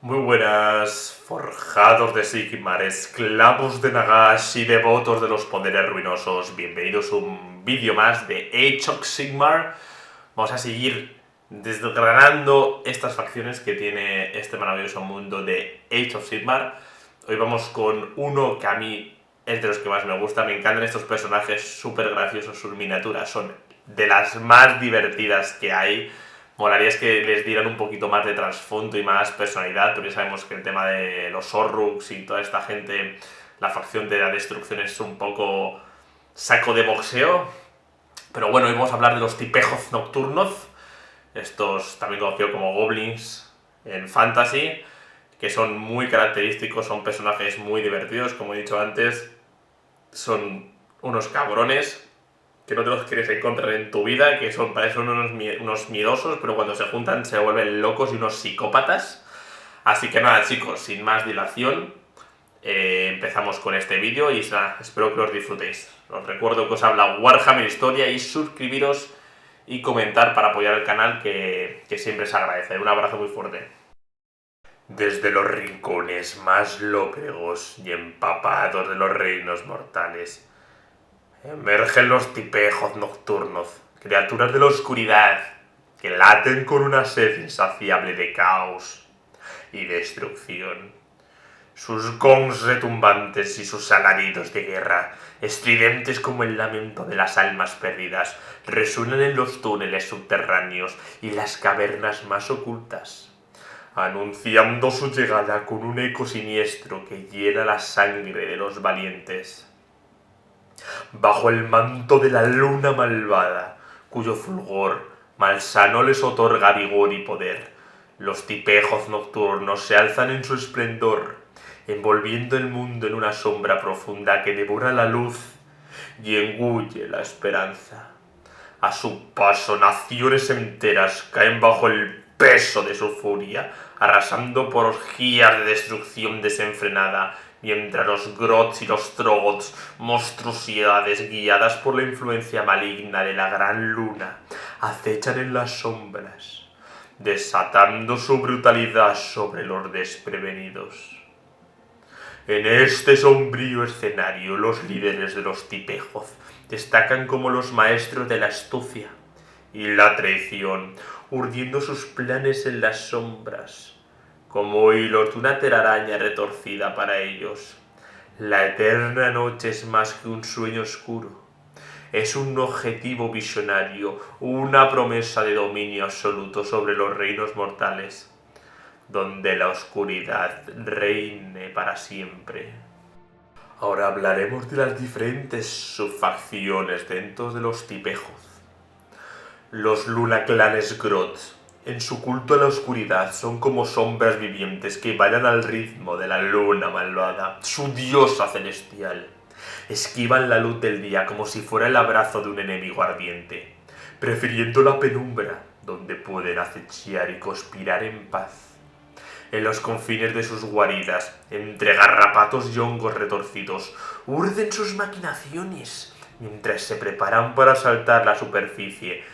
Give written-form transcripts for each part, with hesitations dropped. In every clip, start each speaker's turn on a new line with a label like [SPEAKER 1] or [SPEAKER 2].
[SPEAKER 1] Muy buenas, forjados de Sigmar, esclavos de Nagash y devotos de los poderes ruinosos. Bienvenidos a un vídeo más de Age of Sigmar. Vamos a seguir desgranando estas facciones que tiene este maravilloso mundo de Age of Sigmar. Hoy vamos con uno que a mí es de los que más me gusta. Me encantan estos personajes súper graciosos, sus miniaturas son de las más divertidas que hay. Molaría es que les dieran un poquito más de trasfondo y más personalidad, pero ya sabemos que el tema de los Orruks y toda esta gente, la facción de la destrucción es un poco saco de boxeo. Pero bueno, hoy vamos a hablar de los tipejos nocturnos, estos también conocidos como goblins en fantasy, que son muy característicos, son personajes muy divertidos, como he dicho antes, son unos cabrones que no te los quieres encontrar en tu vida, que parecen unos miedosos, pero cuando se juntan se vuelven locos y unos psicópatas. Así que nada, chicos, sin más dilación, empezamos con este vídeo y nada, espero que os disfrutéis. Os recuerdo que os habla Warhammer Historia y suscribiros y comentar para apoyar el canal, que siempre se agradece. Un abrazo muy fuerte. Desde los rincones más lóbregos y empapados de los reinos mortales, emergen los tipejos nocturnos, criaturas de la oscuridad, que laten con una sed insaciable de caos y destrucción. Sus gongs retumbantes y sus alaridos de guerra, estridentes como el lamento de las almas perdidas, resuenan en los túneles subterráneos y las cavernas más ocultas, anunciando su llegada con un eco siniestro que hiela la sangre de los valientes. Bajo el manto de la luna malvada, cuyo fulgor malsano les otorga vigor y poder, los tipejos nocturnos se alzan en su esplendor, envolviendo el mundo en una sombra profunda que devora la luz y engulle la esperanza. A su paso, naciones enteras caen bajo el peso de su furia, arrasando por orgías de destrucción desenfrenada, mientras los Grots y los Troggoths, monstruosidades guiadas por la influencia maligna de la gran luna, acechan en las sombras, desatando su brutalidad sobre los desprevenidos. En este sombrío escenario, los líderes de los tipejos destacan como los maestros de la astucia y la traición, urdiendo sus planes en las sombras, como hilos de una telaraña retorcida para ellos. La eterna noche es más que un sueño oscuro, es un objetivo visionario, una promesa de dominio absoluto sobre los reinos mortales, donde la oscuridad reine para siempre. Ahora hablaremos de las diferentes subfacciones dentro de los tipejos. Los lunaclanes Grot, en su culto a la oscuridad, son como sombras vivientes que bailan al ritmo de la luna malvada, su diosa celestial. Esquivan la luz del día como si fuera el abrazo de un enemigo ardiente, prefiriendo la penumbra, donde pueden acechar y conspirar en paz. En los confines de sus guaridas, entre garrapatos y hongos retorcidos, urden sus maquinaciones, mientras se preparan para saltar la superficie,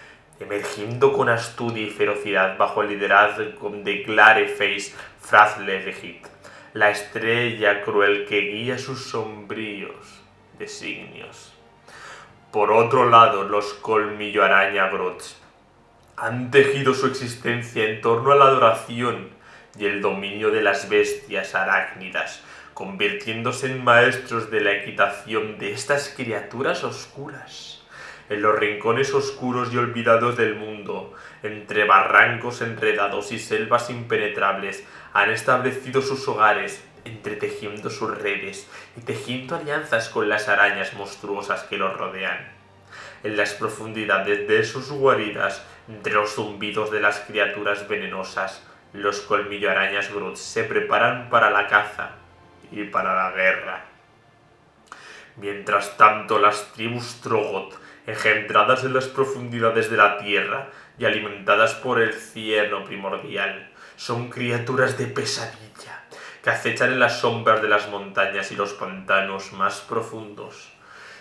[SPEAKER 1] emergiendo con astucia y ferocidad bajo el liderazgo de Glareface Frazlevegit, la estrella cruel que guía sus sombríos designios. Por otro lado, los colmillo araña Grots han tejido su existencia en torno a la adoración y el dominio de las bestias arácnidas, convirtiéndose en maestros de la equitación de estas criaturas oscuras. En los rincones oscuros y olvidados del mundo, entre barrancos enredados y selvas impenetrables, han establecido sus hogares, entretejiendo sus redes y tejiendo alianzas con las arañas monstruosas que los rodean. En las profundidades de sus guaridas, entre los zumbidos de las criaturas venenosas, los colmillo arañas Groot se preparan para la caza y para la guerra. Mientras tanto, las tribus Troggoth, engendradas en las profundidades de la tierra y alimentadas por el cieno primordial, son criaturas de pesadilla que acechan en las sombras de las montañas y los pantanos más profundos.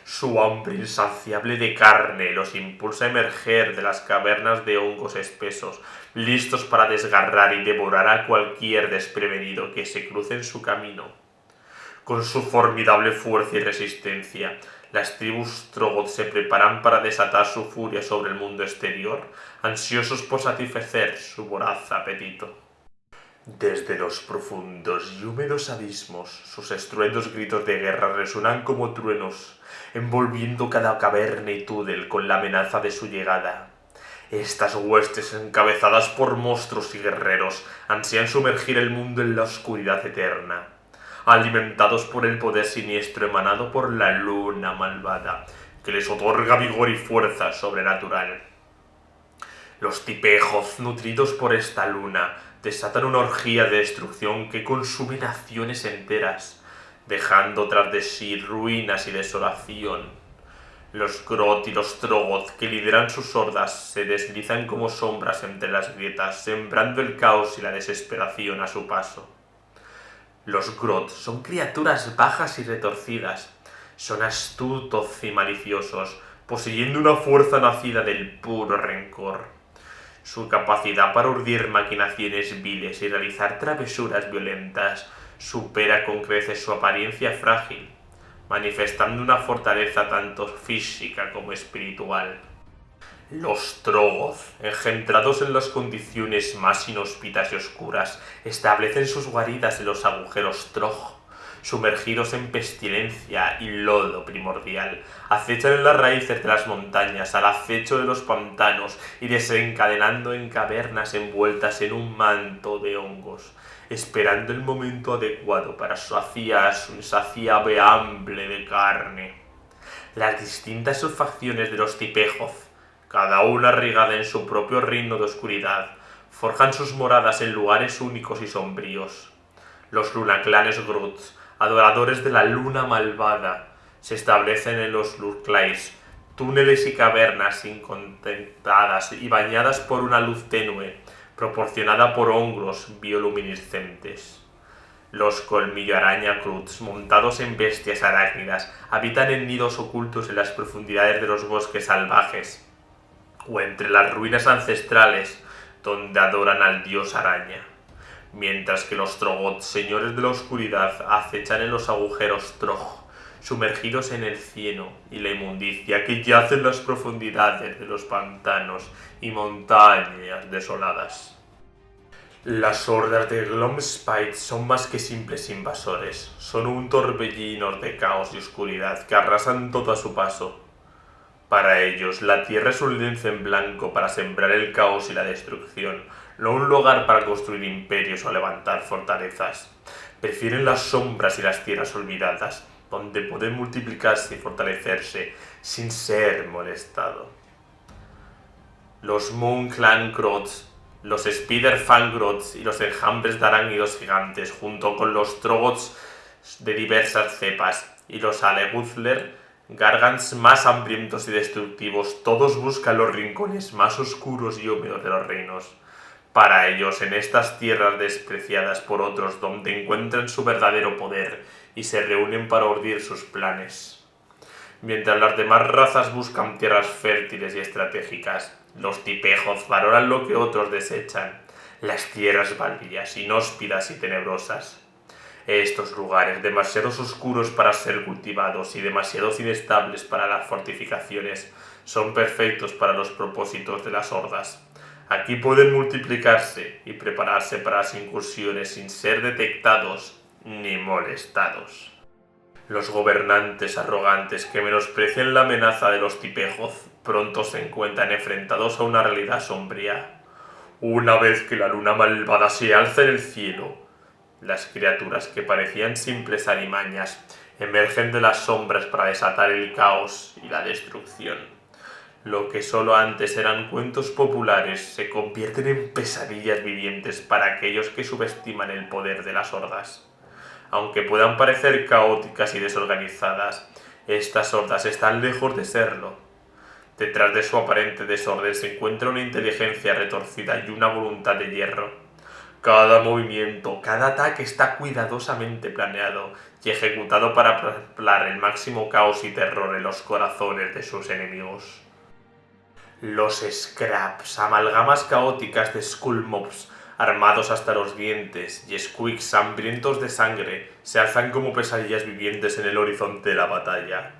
[SPEAKER 1] Su hambre insaciable de carne los impulsa a emerger de las cavernas de hongos espesos, listos para desgarrar y devorar a cualquier desprevenido que se cruce en su camino. Con su formidable fuerza y resistencia, las tribus Troggoth se preparan para desatar su furia sobre el mundo exterior, ansiosos por satisfacer su voraz apetito. Desde los profundos y húmedos abismos, sus estruendos gritos de guerra resuenan como truenos, envolviendo cada caverna y túnel con la amenaza de su llegada. Estas huestes, encabezadas por monstruos y guerreros, ansían sumergir el mundo en la oscuridad eterna, alimentados por el poder siniestro emanado por la luna malvada, que les otorga vigor y fuerza sobrenatural. Los tipejos, nutridos por esta luna, desatan una orgía de destrucción que consume naciones enteras, dejando tras de sí ruinas y desolación. Los Groth y los Troggoth, que lideran sus hordas, se deslizan como sombras entre las grietas, sembrando el caos y la desesperación a su paso. Los Groth son criaturas bajas y retorcidas, son astutos y maliciosos, poseyendo una fuerza nacida del puro rencor. Su capacidad para urdir maquinaciones viles y realizar travesuras violentas supera con creces su apariencia frágil, manifestando una fortaleza tanto física como espiritual. Los Troggoth, engendrados en las condiciones más inhóspitas y oscuras, establecen sus guaridas en los agujeros Trog, sumergidos en pestilencia y lodo primordial, acechan en las raíces de las montañas, al acecho de los pantanos y desencadenando en cavernas envueltas en un manto de hongos, esperando el momento adecuado para saciar su insaciable hambre de carne. Las distintas subfacciones de los Tipejoth, cada una arraigada en su propio reino de oscuridad, forjan sus moradas en lugares únicos y sombríos. Los lunaclanes Groth, adoradores de la luna malvada, se establecen en los Lurklais, túneles y cavernas incontentadas y bañadas por una luz tenue, proporcionada por hongos bioluminiscentes. Los colmillo araña Cruz, montados en bestias arácnidas, habitan en nidos ocultos en las profundidades de los bosques salvajes, o entre las ruinas ancestrales, donde adoran al dios araña. Mientras que los Troggoth, señores de la oscuridad, acechan en los agujeros Trog, sumergidos en el cieno y la inmundicia que yace en las profundidades de los pantanos y montañas desoladas. Las hordas de Glomspite son más que simples invasores, son un torbellino de caos y oscuridad que arrasan todo a su paso. Para ellos, la tierra es un lienzo en blanco para sembrar el caos y la destrucción, no un lugar para construir imperios o levantar fortalezas. Prefieren las sombras y las tierras olvidadas, donde pueden multiplicarse y fortalecerse sin ser molestado. Los Moonclan Groth, los Spider-Fang Groth y los enjambres de arácnidos gigantes, junto con los Troggoths de diversas cepas y los Aleguthler, Gargants más hambrientos y destructivos, todos buscan los rincones más oscuros y húmedos de los reinos. Para ellos, en estas tierras despreciadas por otros, donde encuentran su verdadero poder y se reúnen para urdir sus planes. Mientras las demás razas buscan tierras fértiles y estratégicas, los Tipejoth valoran lo que otros desechan, las tierras baldías, inhóspidas y tenebrosas. Estos lugares, demasiado oscuros para ser cultivados y demasiado inestables para las fortificaciones, son perfectos para los propósitos de las hordas. Aquí pueden multiplicarse y prepararse para las incursiones sin ser detectados ni molestados. Los gobernantes arrogantes que menosprecian la amenaza de los Tipejoth pronto se encuentran enfrentados a una realidad sombría. Una vez que la luna malvada se alza en el cielo, las criaturas que parecían simples alimañas emergen de las sombras para desatar el caos y la destrucción. Lo que solo antes eran cuentos populares se convierten en pesadillas vivientes para aquellos que subestiman el poder de las hordas. Aunque puedan parecer caóticas y desorganizadas, estas hordas están lejos de serlo. Detrás de su aparente desorden se encuentra una inteligencia retorcida y una voluntad de hierro. Cada movimiento, cada ataque está cuidadosamente planeado, y ejecutado para soplar el máximo caos y terror en los corazones de sus enemigos. Los Scraps, amalgamas caóticas de Skullmops armados hasta los dientes y Squeaks hambrientos de sangre, se alzan como pesadillas vivientes en el horizonte de la batalla.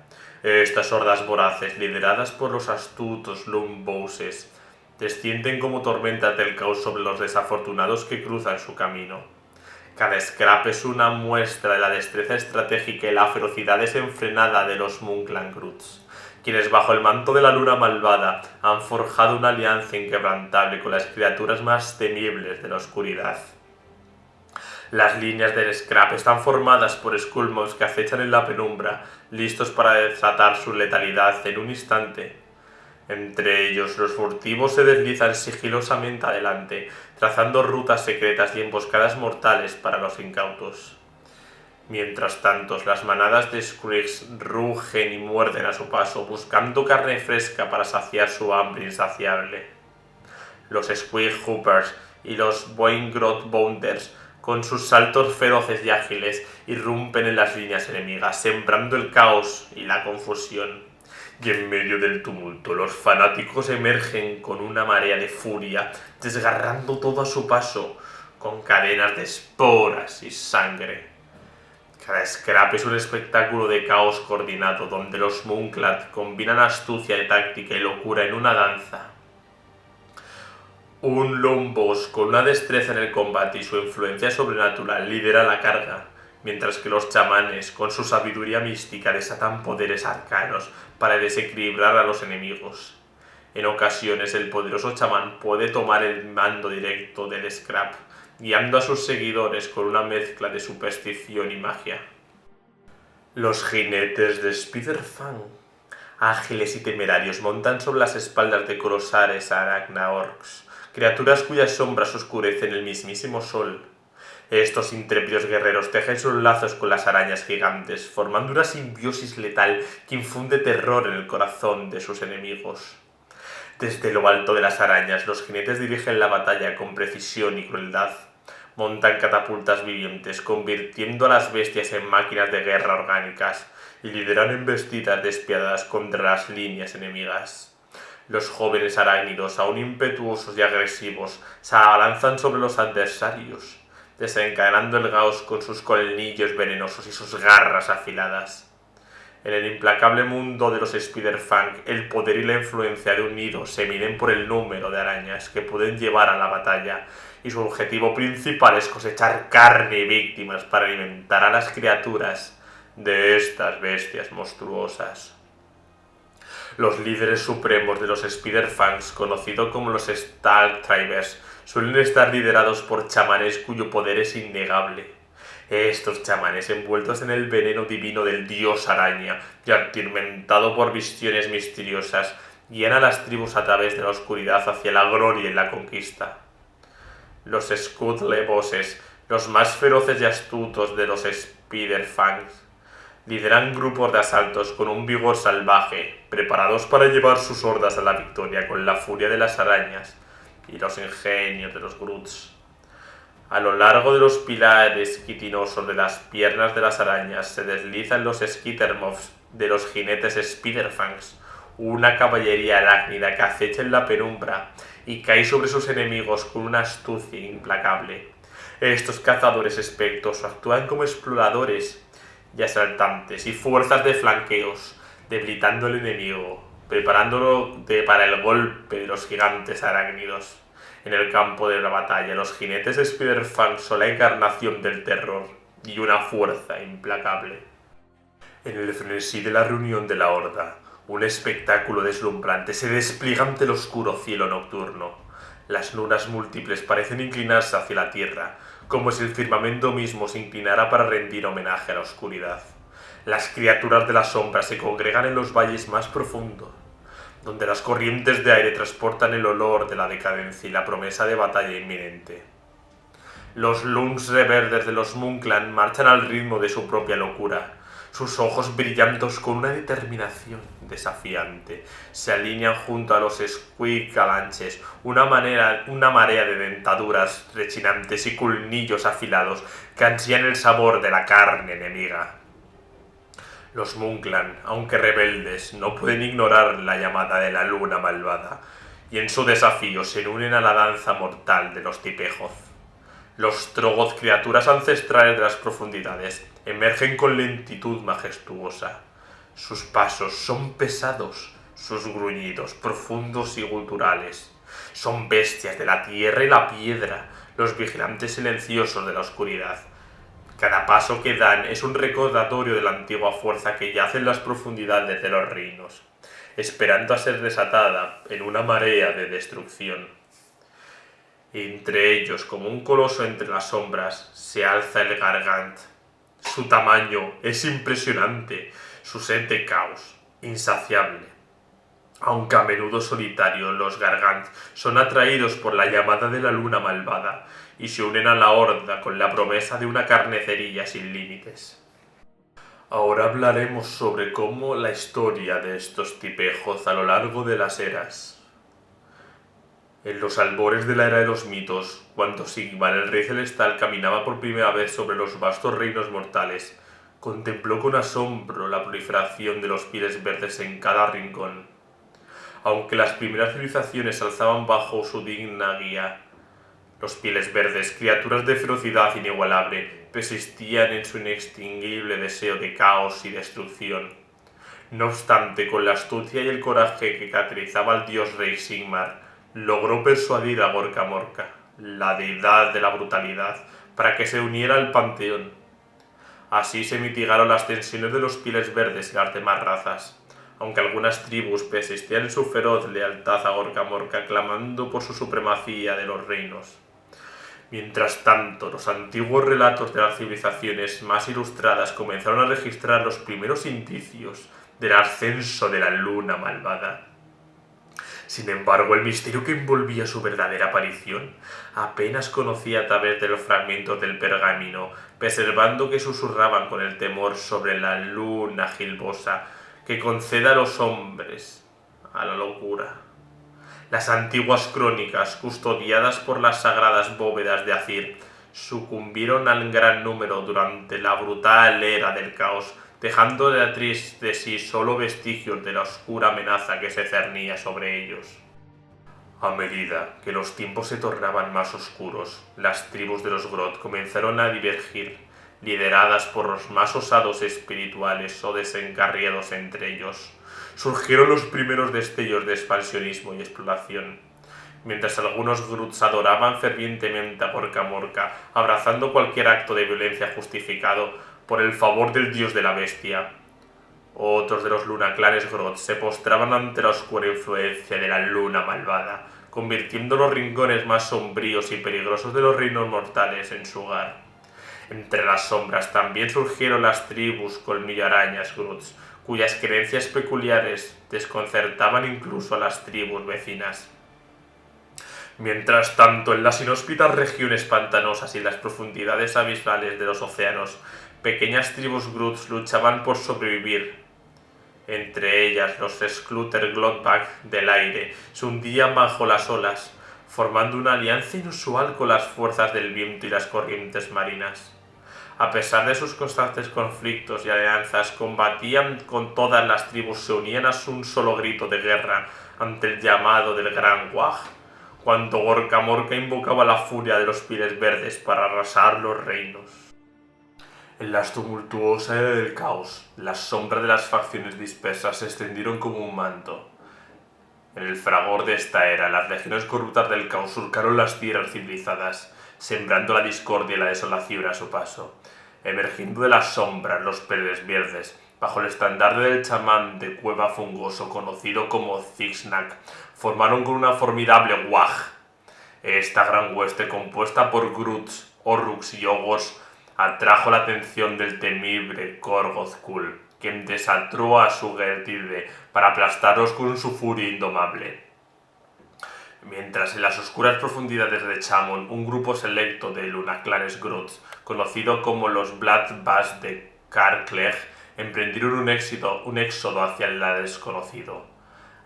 [SPEAKER 1] Estas hordas voraces, lideradas por los astutos Lone Bosses, descienden como tormentas del caos sobre los desafortunados que cruzan su camino. Cada scrap es una muestra de la destreza estratégica y la ferocidad desenfrenada de los Moonclan Groots, quienes bajo el manto de la luna malvada han forjado una alianza inquebrantable con las criaturas más temibles de la oscuridad. Las líneas del scrap están formadas por Skullmops que acechan en la penumbra, listos para desatar su letalidad en un instante. Entre ellos, los furtivos se deslizan sigilosamente adelante, trazando rutas secretas y emboscadas mortales para los incautos. Mientras tanto, las manadas de Squeaks rugen y muerden a su paso, buscando carne fresca para saciar su hambre insaciable. Los Squeak Hoopers y los Boingrot Bounders, con sus saltos feroces y ágiles, irrumpen en las líneas enemigas, sembrando el caos y la confusión. Y en medio del tumulto, los fanáticos emergen con una marea de furia, desgarrando todo a su paso, con cadenas de esporas y sangre. Cada scrap es un espectáculo de caos coordinado, donde los Moonclan combinan astucia, táctica y locura en una danza. Un Lone Boss con una destreza en el combate y su influencia sobrenatural lidera la carga, mientras que los chamanes, con su sabiduría mística, desatan poderes arcanos para desequilibrar a los enemigos. En ocasiones, el poderoso chamán puede tomar el mando directo del scrap, guiando a sus seguidores con una mezcla de superstición y magia. Los jinetes de Spider-Fang, ágiles y temerarios, montan sobre las espaldas de colosales aracnaorcs, criaturas cuyas sombras oscurecen el mismísimo sol. Estos intrépidos guerreros tejen sus lazos con las arañas gigantes, formando una simbiosis letal que infunde terror en el corazón de sus enemigos. Desde lo alto de las arañas, los jinetes dirigen la batalla con precisión y crueldad. Montan catapultas vivientes, convirtiendo a las bestias en máquinas de guerra orgánicas, y lideran embestidas despiadadas contra las líneas enemigas. Los jóvenes arácnidos, aún impetuosos y agresivos, se abalanzan sobre los adversarios, desencadenando el caos con sus colmillos venenosos y sus garras afiladas. En el implacable mundo de los Spider-Fang, el poder y la influencia de un nido se miden por el número de arañas que pueden llevar a la batalla, y su objetivo principal es cosechar carne y víctimas para alimentar a las criaturas de estas bestias monstruosas. Los líderes supremos de los Spider-Fangs, conocidos como los Stalktribers, suelen estar liderados por chamanes cuyo poder es innegable. Estos chamanes, envueltos en el veneno divino del dios araña y atormentados por visiones misteriosas, guían a las tribus a través de la oscuridad hacia la gloria y la conquista. Los Scuttle Bosses, los más feroces y astutos de los Spider-Fangs, lideran grupos de asaltos con un vigor salvaje, preparados para llevar sus hordas a la victoria con la furia de las arañas y los ingenios de los Groots. A lo largo de los pilares quitinosos de las piernas de las arañas se deslizan los Skittermops de los jinetes Spider-Fangs, una caballería arácnida que acecha en la penumbra y cae sobre sus enemigos con una astucia implacable. Estos cazadores espectros actúan como exploradores y asaltantes y fuerzas de flanqueos, debilitando al enemigo, preparándolo para el golpe de los gigantes arácnidos. En el campo de la batalla, los jinetes Spider-Fang son la encarnación del terror y una fuerza implacable. En el frenesí de la reunión de la Horda, un espectáculo deslumbrante se despliega ante el oscuro cielo nocturno. Las lunas múltiples parecen inclinarse hacia la tierra, como si el firmamento mismo se inclinara para rendir homenaje a la oscuridad. Las criaturas de la sombra se congregan en los valles más profundos, donde las corrientes de aire transportan el olor de la decadencia y la promesa de batalla inminente. Los Luns rebeldes de los Moonclan marchan al ritmo de su propia locura. Sus ojos brillantes con una determinación desafiante se alinean junto a los escuicalanches, una marea de dentaduras rechinantes y colmillos afilados que ansían el sabor de la carne enemiga. Los Munklan, aunque rebeldes, no pueden ignorar la llamada de la luna malvada, y en su desafío se unen a la danza mortal de los Tipejoth. Los Troggoth, criaturas ancestrales de las profundidades, emergen con lentitud majestuosa. Sus pasos son pesados, sus gruñidos profundos y guturales. Son bestias de la tierra y la piedra, los vigilantes silenciosos de la oscuridad. Cada paso que dan es un recordatorio de la antigua fuerza que yace en las profundidades de los reinos, esperando a ser desatada en una marea de destrucción. Entre ellos, como un coloso entre las sombras, se alza el Gargant. Su tamaño es impresionante, su sed de caos, insaciable. Aunque a menudo solitarios, los Gargant son atraídos por la llamada de la luna malvada y se unen a la horda con la promesa de una carnicería sin límites. Ahora hablaremos sobre cómo la historia de estos Tipejoth a lo largo de las eras. En los albores de la era de los mitos, cuando Sigmar, el rey celestial, caminaba por primera vez sobre los vastos reinos mortales, contempló con asombro la proliferación de los pieles verdes en cada rincón. Aunque las primeras civilizaciones se alzaban bajo su digna guía, los pieles verdes, criaturas de ferocidad inigualable, persistían en su inextinguible deseo de caos y destrucción. No obstante, con la astucia y el coraje que caracterizaba al dios rey Sigmar, logró persuadir a Gorka Morka, la deidad de la brutalidad, para que se uniera al panteón. Así se mitigaron las tensiones de los pieles verdes y las demás razas, aunque algunas tribus persistían en su feroz lealtad a Gorka Morka, clamando por su supremacía de los reinos. Mientras tanto, los antiguos relatos de las civilizaciones más ilustradas comenzaron a registrar los primeros indicios del ascenso de la luna malvada. Sin embargo, el misterio que envolvía su verdadera aparición apenas conocía a través de los fragmentos del pergamino, preservando que susurraban con el temor sobre la luna gilbosa que concede a los hombres a la locura. Las antiguas crónicas, custodiadas por las sagradas bóvedas de Azir, sucumbieron al gran número durante la brutal era del caos, dejando detrás de sí solo vestigios de la oscura amenaza que se cernía sobre ellos. A medida que los tiempos se tornaban más oscuros, las tribus de los Groth comenzaron a divergir, lideradas por los más osados espirituales o desencarriados entre ellos. Surgieron los primeros destellos de expansionismo y exploración, mientras algunos Gruts adoraban fervientemente a Gorka Morka, abrazando cualquier acto de violencia justificado por el favor del dios de la bestia. Otros de los lunaclanes Groth se postraban ante la oscura influencia de la luna malvada, convirtiendo los rincones más sombríos y peligrosos de los reinos mortales en su hogar. Entre las sombras también surgieron las tribus colmilloarañas Gruts, cuyas creencias peculiares desconcertaban incluso a las tribus vecinas. Mientras tanto, en las inhóspitas regiones pantanosas y las profundidades abismales de los océanos, pequeñas tribus Gruts luchaban por sobrevivir. Entre ellas, los Skluter-Glotbach del aire se hundían bajo las olas, formando una alianza inusual con las fuerzas del viento y las corrientes marinas. A pesar de sus constantes conflictos y alianzas, combatían con todas las tribus, se unían a un solo grito de guerra ante el llamado del Gran Waj, cuando Gorka Morka invocaba la furia de los pieles verdes para arrasar los reinos. En la tumultuosa era del caos, las sombras de las facciones dispersas se extendieron como un manto. En el fragor de esta era, las legiones corruptas del caos surcaron las tierras civilizadas, sembrando la discordia y la desolación a su paso. Emergiendo de las sombras, los pieles verdes, bajo el estandarte del chamán de cueva fungoso conocido como Zixnak, formaron con una formidable Waj. Esta gran hueste, compuesta por Gruts, Orruks y Ogors, atrajo la atención del temible Korgoth-Kul, quien desató a su Gertilde para aplastarlos con su furia indomable. Mientras en las oscuras profundidades de Chamon, un grupo selecto de lunaclanes Gruts, conocido como los Bloodbath de Karkleg, emprendieron un éxodo hacia el desconocido.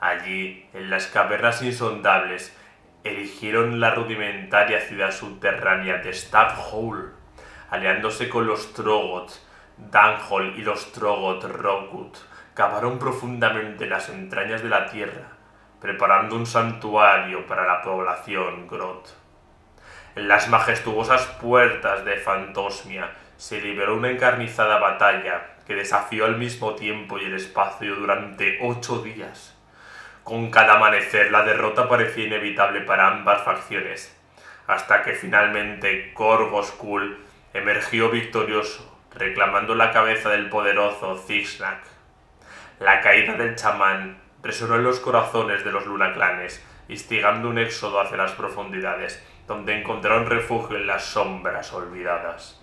[SPEAKER 1] Allí, en las cavernas insondables, erigieron la rudimentaria ciudad subterránea de Stabhole, aliándose con los Troggoth Dunhol y los Troggoth Rockwood. Cavaron profundamente las entrañas de la tierra, preparando un santuario para la población Groth. En las majestuosas puertas de Fantosmia se libró una encarnizada batalla que desafió al mismo tiempo y el espacio durante 8 días. Con cada amanecer la derrota parecía inevitable para ambas facciones, hasta que finalmente Gorgoskul emergió victorioso, reclamando la cabeza del poderoso Zigzag. La caída del chamán resonó en los corazones de los lunaclanes, instigando un éxodo hacia las profundidades, donde encontraron refugio en las sombras olvidadas.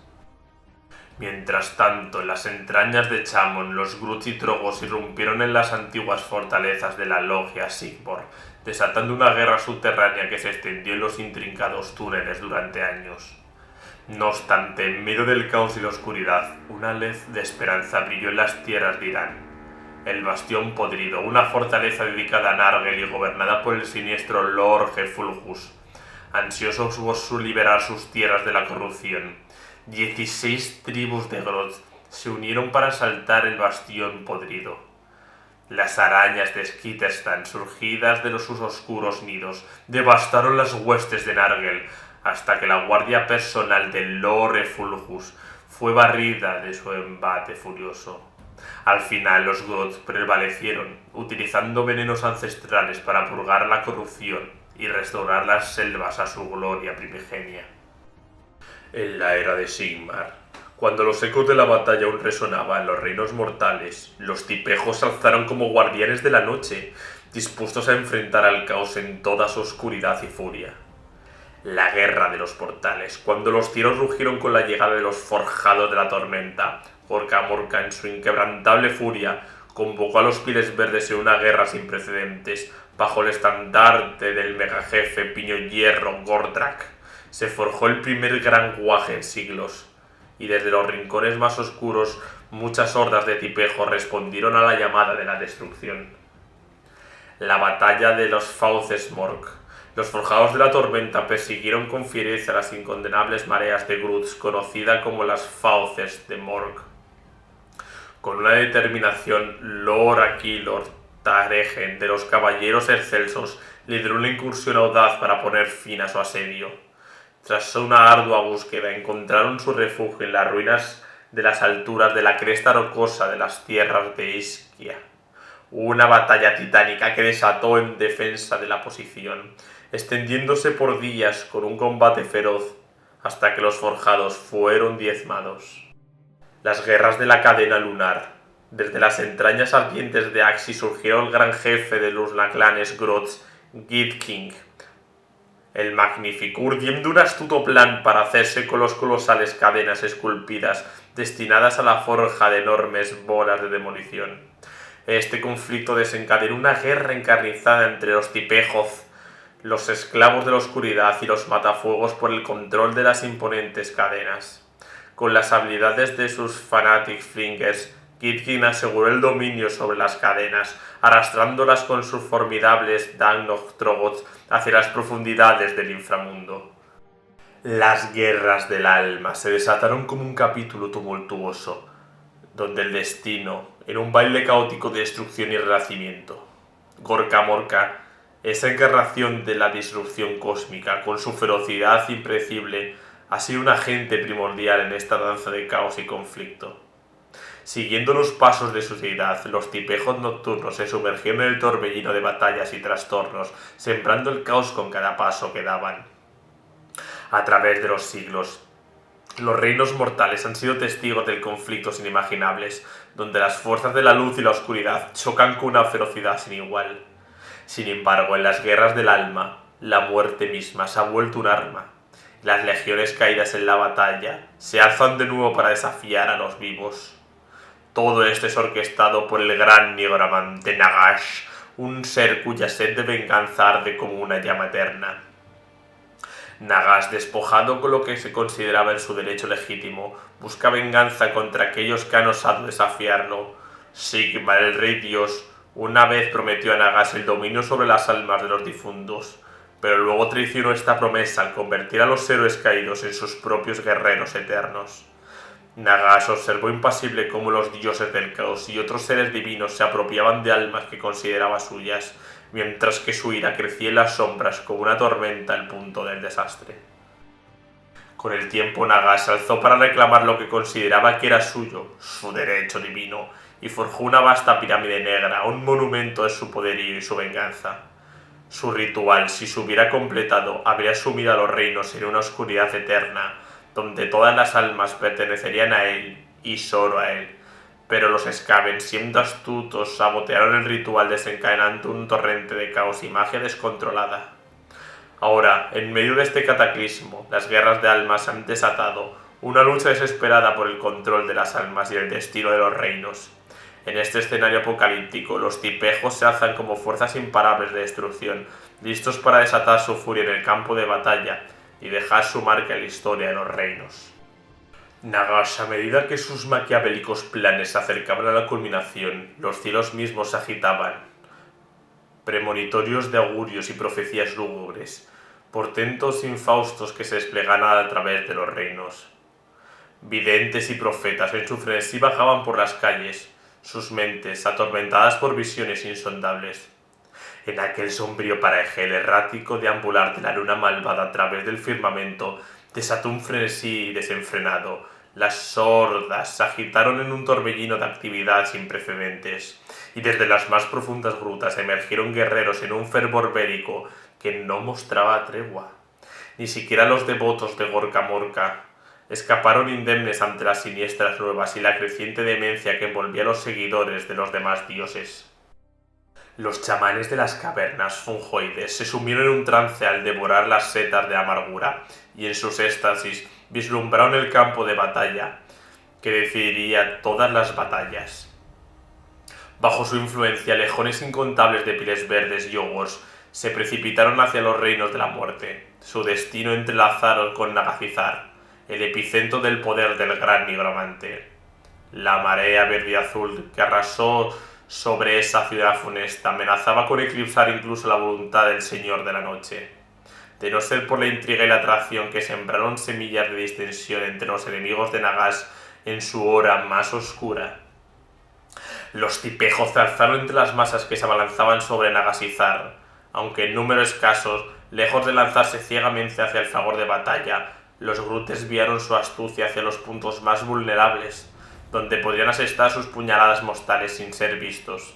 [SPEAKER 1] Mientras tanto, en las entrañas de Chamon, los Gruth y Trogos irrumpieron en las antiguas fortalezas de la logia Sigmar, desatando una guerra subterránea que se extendió en los intrincados túneles durante años. No obstante, en medio del caos y la oscuridad, una luz de esperanza brilló en las tierras de Irán. El Bastión Podrido, una fortaleza dedicada a Nargel y gobernada por el siniestro Lord Gefulgus, ansioso por liberar sus tierras de la corrupción. 16 tribus de Groth se unieron para asaltar el Bastión Podrido. Las arañas de Skitterstan, surgidas de sus oscuros nidos, devastaron las huestes de Nargel, hasta que la guardia personal del Lord Gefulgus fue barrida de su embate furioso. Al final los Groth prevalecieron, utilizando venenos ancestrales para purgar la corrupción y restaurar las selvas a su gloria primigenia. En la era de Sigmar, cuando los ecos de la batalla aún resonaban en los reinos mortales, los tipejos se alzaron como guardianes de la noche, dispuestos a enfrentar al caos en toda su oscuridad y furia. La guerra de los portales, cuando los cielos rugieron con la llegada de los forjados de la tormenta, Gorkamorka, en su inquebrantable furia, convocó a los Pieles Verdes en una guerra sin precedentes, bajo el estandarte del megajefe Piño Hierro Gordrak. Se forjó el primer gran guaje en siglos, y desde los rincones más oscuros muchas hordas de tipejos respondieron a la llamada de la destrucción. La batalla de los Fauces Mork. Los forjados de la tormenta persiguieron con fiereza las incondenables mareas de Gruths, conocida como las Fauces de Mork. Con una determinación, Lord Aquilor Taregen de los Caballeros Excelsos lideró una incursión audaz para poner fin a su asedio. Tras una ardua búsqueda, encontraron su refugio en las ruinas de las alturas de la cresta rocosa de las tierras de Ischia. Una batalla titánica que desató en defensa de la posición, extendiéndose por días con un combate feroz, hasta que los forjados fueron diezmados. Las guerras de la cadena lunar. Desde las entrañas ardientes de Axis surgió el gran jefe de los Laclanes Groths, Githking, el Magnífico, urdiendo un astuto plan para hacerse con las colosales cadenas esculpidas destinadas a la forja de enormes bolas de demolición. Este conflicto desencadenó una guerra encarnizada entre los tipejos, los esclavos de la oscuridad y los matafuegos por el control de las imponentes cadenas. Con las habilidades de sus Fanatic Fingers, Githking aseguró el dominio sobre las cadenas, arrastrándolas con sus formidables Dangnok Troggoth hacia las profundidades del inframundo. Las guerras del alma se desataron como un capítulo tumultuoso, donde el destino, en un baile caótico de destrucción y renacimiento. Gorkamorka, esa encarnación de la disrupción cósmica, con su ferocidad impredecible, ha sido un agente primordial en esta danza de caos y conflicto. Siguiendo los pasos de su deidad, los tipejos nocturnos se sumergieron en el torbellino de batallas y trastornos, sembrando el caos con cada paso que daban. A través de los siglos, los reinos mortales han sido testigos de conflictos inimaginables, donde las fuerzas de la luz y la oscuridad chocan con una ferocidad sin igual. Sin embargo, en las guerras del alma, la muerte misma se ha vuelto un arma. Las legiones caídas en la batalla se alzan de nuevo para desafiar a los vivos. Todo esto es orquestado por el gran Nigromante Nagash, un ser cuya sed de venganza arde como una llama eterna. Nagash, despojado con lo que se consideraba en su derecho legítimo, busca venganza contra aquellos que han osado desafiarlo. Sigmar, el rey dios, una vez prometió a Nagash el dominio sobre las almas de los difuntos, pero luego traicionó esta promesa al convertir a los héroes caídos en sus propios guerreros eternos. Nagash observó impasible cómo los dioses del caos y otros seres divinos se apropiaban de almas que consideraba suyas, mientras que su ira crecía en las sombras como una tormenta al punto del desastre. Con el tiempo Nagash se alzó para reclamar lo que consideraba que era suyo, su derecho divino, y forjó una vasta pirámide negra, un monumento de su poderío y su venganza. Su ritual, si se hubiera completado, habría sumido a los reinos en una oscuridad eterna, donde todas las almas pertenecerían a él, y solo a él. Pero los Skaven, siendo astutos, sabotearon el ritual desencadenando un torrente de caos y magia descontrolada. Ahora, en medio de este cataclismo, las guerras de almas han desatado una lucha desesperada por el control de las almas y el destino de los reinos. En este escenario apocalíptico, los tipejos se alzan como fuerzas imparables de destrucción, listos para desatar su furia en el campo de batalla y dejar su marca en la historia de los reinos. Nagash, a medida que sus maquiavélicos planes se acercaban a la culminación, los cielos mismos se agitaban, premonitorios de augurios y profecías lúgubres, portentos infaustos que se desplegaban a través de los reinos. Videntes y profetas en su frenesí bajaban por las calles, sus mentes atormentadas por visiones insondables. En aquel sombrío paraje, el errático deambular de la luna malvada a través del firmamento desató un frenesí desenfrenado. Las sordas se agitaron en un torbellino de actividad sin precedentes, y desde las más profundas grutas emergieron guerreros en un fervor bélico que no mostraba tregua. Ni siquiera los devotos de Gorka Morka escaparon indemnes ante las siniestras nuevas y la creciente demencia que envolvía a los seguidores de los demás dioses. Los chamanes de las cavernas fungoides se sumieron en un trance al devorar las setas de amargura, y en sus éxtasis vislumbraron el campo de batalla que decidiría todas las batallas. Bajo su influencia, lejones incontables de pieles verdes y ogros se precipitaron hacia los reinos de la muerte, su destino entrelazado con Nagazizar, el epicentro del poder del gran nigromante. La marea verde y azul que arrasó sobre esa ciudad funesta amenazaba con eclipsar incluso la voluntad del Señor de la Noche. De no ser por la intriga y la atracción que sembraron semillas de distensión entre los enemigos de Nagash en su hora más oscura. Los tipejos se alzaron entre las masas que se abalanzaban sobre Nagazizar, aunque en número escasos, lejos de lanzarse ciegamente hacia el fragor de batalla, los Grut desviaron su astucia hacia los puntos más vulnerables, donde podrían asestar sus puñaladas mortales sin ser vistos.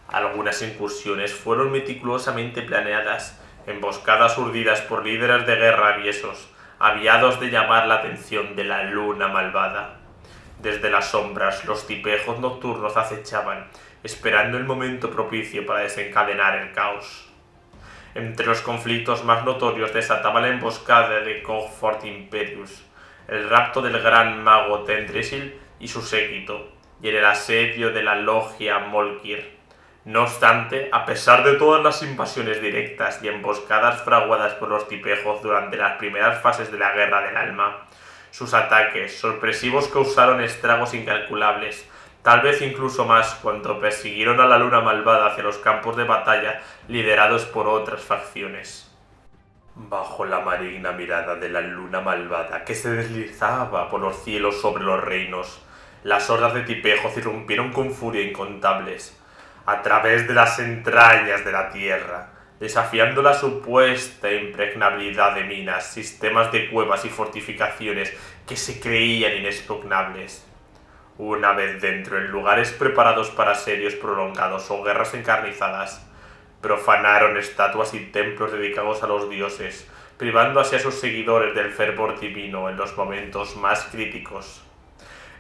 [SPEAKER 1] Algunas incursiones fueron meticulosamente planeadas, emboscadas urdidas por líderes de guerra aviesos, aviados de llamar la atención de la luna malvada. Desde las sombras, los tipejos nocturnos acechaban, esperando el momento propicio para desencadenar el caos. Entre los conflictos más notorios desataba la emboscada de Cogfort Imperius, el rapto del gran mago Tendrisil y su séquito, y en el asedio de la logia Molkir. No obstante, a pesar de todas las invasiones directas y emboscadas fraguadas por los tipejos durante las primeras fases de la Guerra del Alma, sus ataques sorpresivos causaron estragos incalculables, tal vez incluso más cuando persiguieron a la luna malvada hacia los campos de batalla liderados por otras facciones. Bajo la maligna mirada de la luna malvada que se deslizaba por los cielos sobre los reinos, las hordas de tipejos irrumpieron con furia incontables a través de las entrañas de la tierra, desafiando la supuesta impregnabilidad de minas, sistemas de cuevas y fortificaciones que se creían inexpugnables. Una vez dentro, en lugares preparados para asedios prolongados o guerras encarnizadas, profanaron estatuas y templos dedicados a los dioses, privando así a sus seguidores del fervor divino en los momentos más críticos.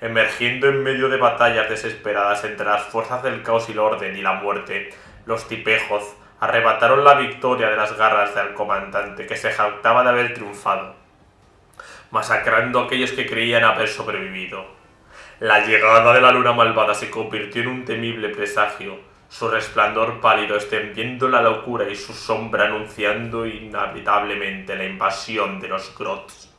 [SPEAKER 1] Emergiendo en medio de batallas desesperadas entre las fuerzas del caos y el orden y la muerte, los tipejos arrebataron la victoria de las garras del comandante que se jactaba de haber triunfado, masacrando a aquellos que creían haber sobrevivido. La llegada de la luna malvada se convirtió en un temible presagio, su resplandor pálido extendiendo la locura y su sombra anunciando inevitablemente la invasión de los Grots.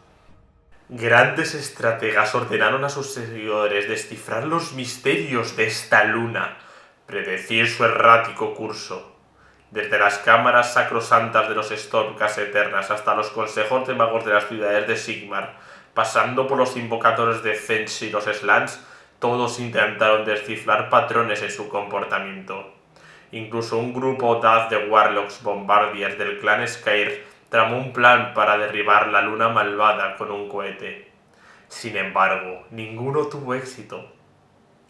[SPEAKER 1] Grandes estrategas ordenaron a sus seguidores descifrar los misterios de esta luna, predecir su errático curso. Desde las cámaras sacrosantas de los Stormcast Eternas hasta los consejos de magos de las ciudades de Sigmar, pasando por los invocadores de Zench y los Slants, todos intentaron descifrar patrones en su comportamiento. Incluso un grupo audaz de Warlocks Bombardiers del clan Skyr tramó un plan para derribar la luna malvada con un cohete. Sin embargo, ninguno tuvo éxito.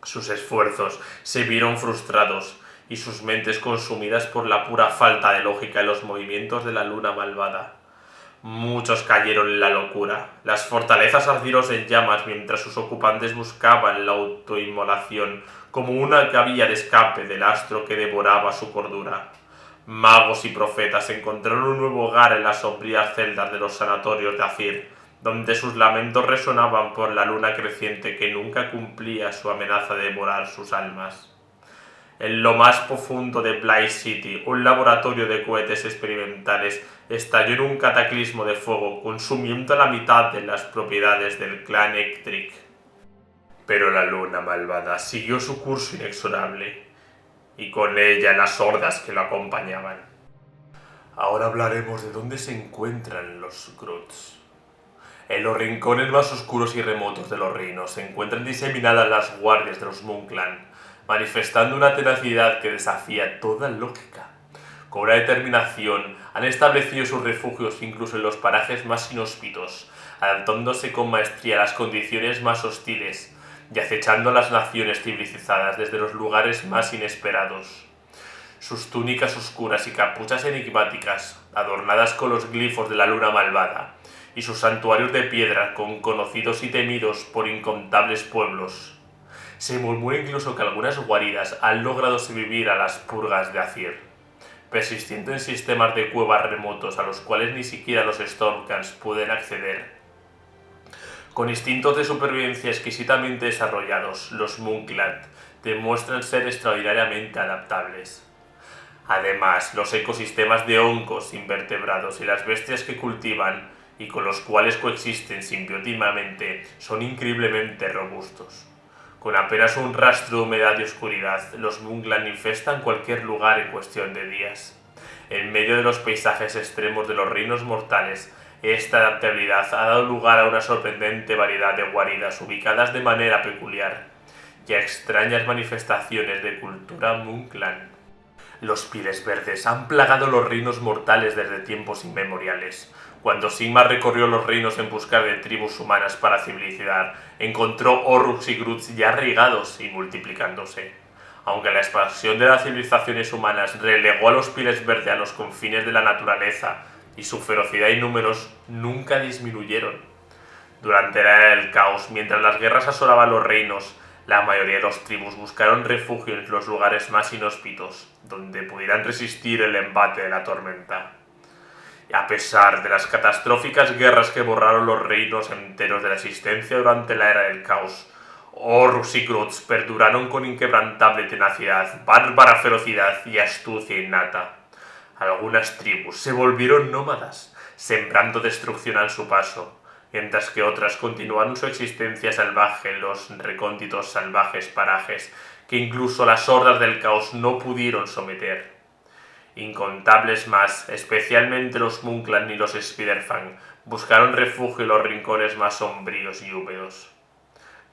[SPEAKER 1] Sus esfuerzos se vieron frustrados y sus mentes consumidas por la pura falta de lógica en los movimientos de la luna malvada. Muchos cayeron en la locura. Las fortalezas ardieron en llamas mientras sus ocupantes buscaban la autoinmolación como una vía de escape del astro que devoraba su cordura. Magos y profetas encontraron un nuevo hogar en las sombrías celdas de los sanatorios de Azir, donde sus lamentos resonaban por la luna creciente que nunca cumplía su amenaza de devorar sus almas. En lo más profundo de Blight City, un laboratorio de cohetes experimentales estalló en un cataclismo de fuego, consumiendo la mitad de las propiedades del clan Ectric. Pero la luna malvada siguió su curso inexorable, y con ella las hordas que lo acompañaban. Ahora hablaremos de dónde se encuentran los Grots. En los rincones más oscuros y remotos de los reinos se encuentran diseminadas las guardias de los Moon Clan, manifestando una tenacidad que desafía toda lógica. Con una determinación han establecido sus refugios incluso en los parajes más inhóspitos, adaptándose con maestría a las condiciones más hostiles y acechando a las naciones civilizadas desde los lugares más inesperados. Sus túnicas oscuras y capuchas enigmáticas, adornadas con los glifos de la luna malvada, y sus santuarios de piedra conocidos y temidos por incontables pueblos. Se murmura incluso que algunas guaridas han logrado sobrevivir a las purgas de Azir, persistiendo en sistemas de cuevas remotos a los cuales ni siquiera los Stormcast pueden acceder. Con instintos de supervivencia exquisitamente desarrollados, los Moon Clan demuestran ser extraordinariamente adaptables. Además, los ecosistemas de hongos, invertebrados y las bestias que cultivan y con los cuales coexisten simbióticamente son increíblemente robustos. Con apenas un rastro de humedad y oscuridad, los Moon Clan infestan cualquier lugar en cuestión de días. En medio de los paisajes extremos de los reinos mortales, esta adaptabilidad ha dado lugar a una sorprendente variedad de guaridas ubicadas de manera peculiar y a extrañas manifestaciones de cultura Moon Clan. Los Pieles Verdes han plagado los reinos mortales desde tiempos inmemoriales. Cuando Sigmar recorrió los reinos en busca de tribus humanas para civilizar, encontró Orruks y Gruts ya arraigados y multiplicándose. Aunque la expansión de las civilizaciones humanas relegó a los Pieles Verdes a los confines de la naturaleza y su ferocidad y números nunca disminuyeron. Durante la era del caos, mientras las guerras asolaban los reinos, la mayoría de los tribus buscaron refugio en los lugares más inhóspitos, donde pudieran resistir el embate de la tormenta. Y a pesar de las catastróficas guerras que borraron los reinos enteros de la existencia durante la era del caos, Orruks y Gruts perduraron con inquebrantable tenacidad, bárbara ferocidad y astucia innata. Algunas tribus se volvieron nómadas, sembrando destrucción a su paso, mientras que otras continuaron su existencia salvaje en los recónditos salvajes parajes que incluso las hordas del caos no pudieron someter. Incontables más, especialmente los Moon Clan y los Spiderfang, buscaron refugio en los rincones más sombríos y húmedos.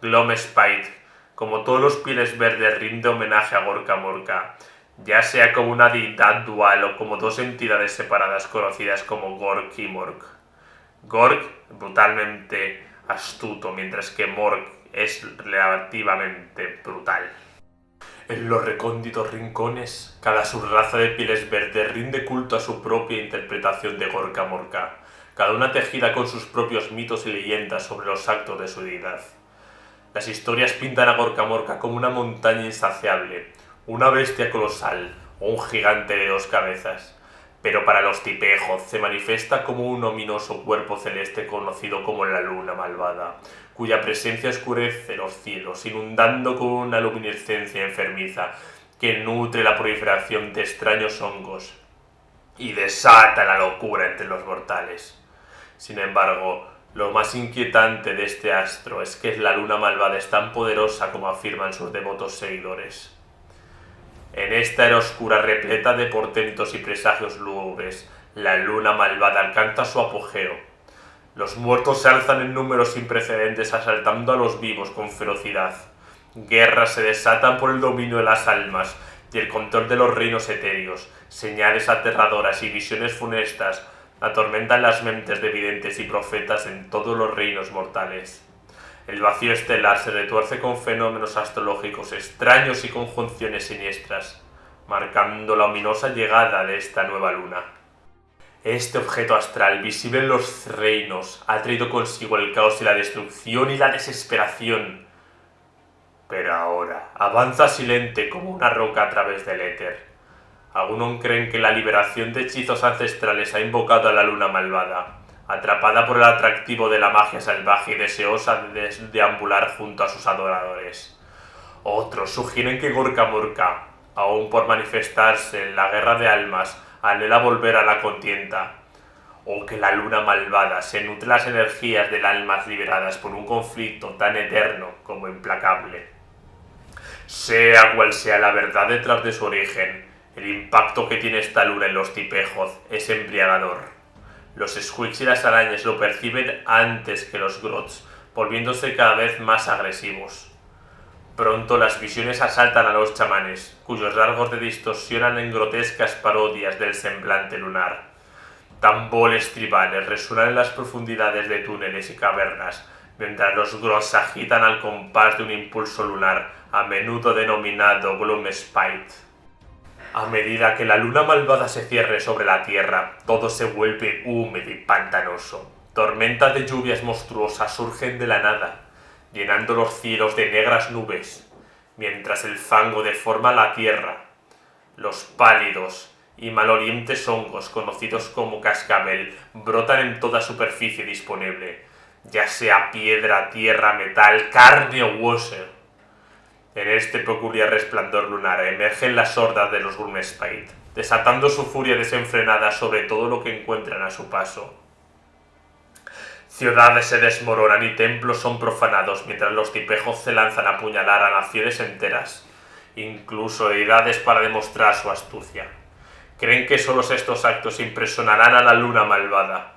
[SPEAKER 1] Glomspite, como todos los Pieles Verdes, rinde homenaje a Gorka Morka, ya sea como una deidad dual o como dos entidades separadas conocidas como Gork y Mork. Gork, brutalmente astuto, mientras que Mork es relativamente brutal. En los recónditos rincones, cada subraza de Pieles Verdes rinde culto a su propia interpretación de Gorka Morka, cada una tejida con sus propios mitos y leyendas sobre los actos de su deidad. Las historias pintan a Gorka Morka como una montaña insaciable, una bestia colosal o un gigante de 2 cabezas, pero para los Tipejoth se manifiesta como un ominoso cuerpo celeste conocido como la luna malvada, cuya presencia oscurece los cielos, inundando con una luminiscencia enfermiza que nutre la proliferación de extraños hongos y desata la locura entre los mortales. Sin embargo, lo más inquietante de este astro es que la luna malvada es tan poderosa como afirman sus devotos seguidores. En esta era oscura repleta de portentos y presagios lúgubres, la luna malvada alcanza su apogeo. Los muertos se alzan en números sin precedentes asaltando a los vivos con ferocidad. Guerras se desatan por el dominio de las almas y el control de los reinos etéreos. Señales aterradoras y visiones funestas atormentan las mentes de videntes y profetas en todos los reinos mortales. El vacío estelar se retuerce con fenómenos astrológicos extraños y conjunciones siniestras, marcando la ominosa llegada de esta nueva luna. Este objeto astral, visible en los reinos, ha traído consigo el caos y la destrucción y la desesperación. Pero ahora avanza silente como una roca a través del éter. Algunos creen que la liberación de hechizos ancestrales ha invocado a la luna malvada, atrapada por el atractivo de la magia salvaje y deseosa de deambular junto a sus adoradores. Otros sugieren que Gorka Morka, aún por manifestarse en la guerra de almas, anhela volver a la contienda, o que la luna malvada se nutre las energías de almas liberadas por un conflicto tan eterno como implacable. Sea cual sea la verdad detrás de su origen, el impacto que tiene esta luna en los Tipejoth es embriagador. Los Squeaks y las arañas lo perciben antes que los Grots, volviéndose cada vez más agresivos. Pronto las visiones asaltan a los chamanes, cuyos rasgos se distorsionan en grotescas parodias del semblante lunar. Tambores tribales resuenan en las profundidades de túneles y cavernas, mientras los Grots se agitan al compás de un impulso lunar, a menudo denominado Gloomspite. A medida que la luna malvada se cierre sobre la tierra, todo se vuelve húmedo y pantanoso. Tormentas de lluvias monstruosas surgen de la nada, llenando los cielos de negras nubes, mientras el fango deforma la tierra. Los pálidos y malolientes hongos, conocidos como cascabel, brotan en toda superficie disponible, ya sea piedra, tierra, metal, carne o hueso. En este peculiar resplandor lunar emergen las hordas de los Gloomspite, desatando su furia desenfrenada sobre todo lo que encuentran a su paso. Ciudades se desmoronan y templos son profanados mientras los Tipejoth se lanzan a apuñalar a naciones enteras, incluso deidades para demostrar su astucia. Creen que solo estos actos impresionarán a la luna malvada,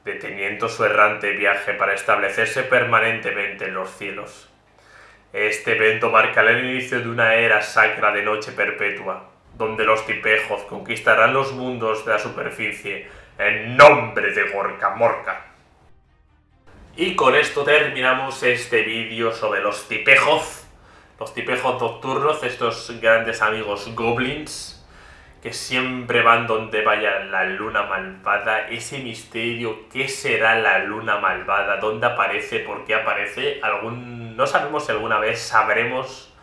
[SPEAKER 1] deteniendo su errante viaje para establecerse permanentemente en los cielos. Este evento marcará el inicio de una era sacra de noche perpetua, donde los Tipejoth conquistarán los mundos de la superficie en nombre de Gorka Morka. Y con esto terminamos este vídeo sobre los Tipejoth nocturnos, estos grandes amigos goblins que siempre van donde vaya la luna malvada. Ese misterio, ¿qué será la luna malvada? ¿Dónde aparece? ¿Por qué aparece? No sabemos si alguna vez sabremos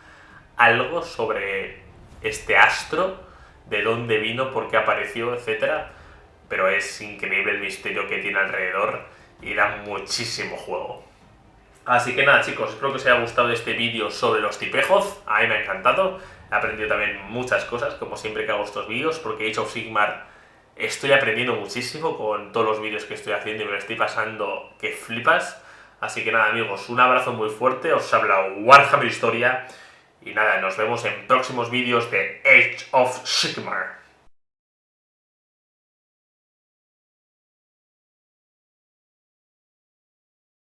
[SPEAKER 1] algo sobre este astro, de dónde vino, por qué apareció, etc. Pero es increíble el misterio que tiene alrededor y da muchísimo juego. Así que nada, chicos, espero que os haya gustado este vídeo sobre los Tipejoth. A mí me ha encantado, he aprendido también muchas cosas, como siempre que hago estos vídeos, porque Age of Sigmar estoy aprendiendo muchísimo con todos los vídeos que estoy haciendo y me lo estoy pasando que flipas. Así que nada, amigos, un abrazo muy fuerte, os habla Warhammer Historia y nada, nos vemos en próximos vídeos de Age of Sigmar.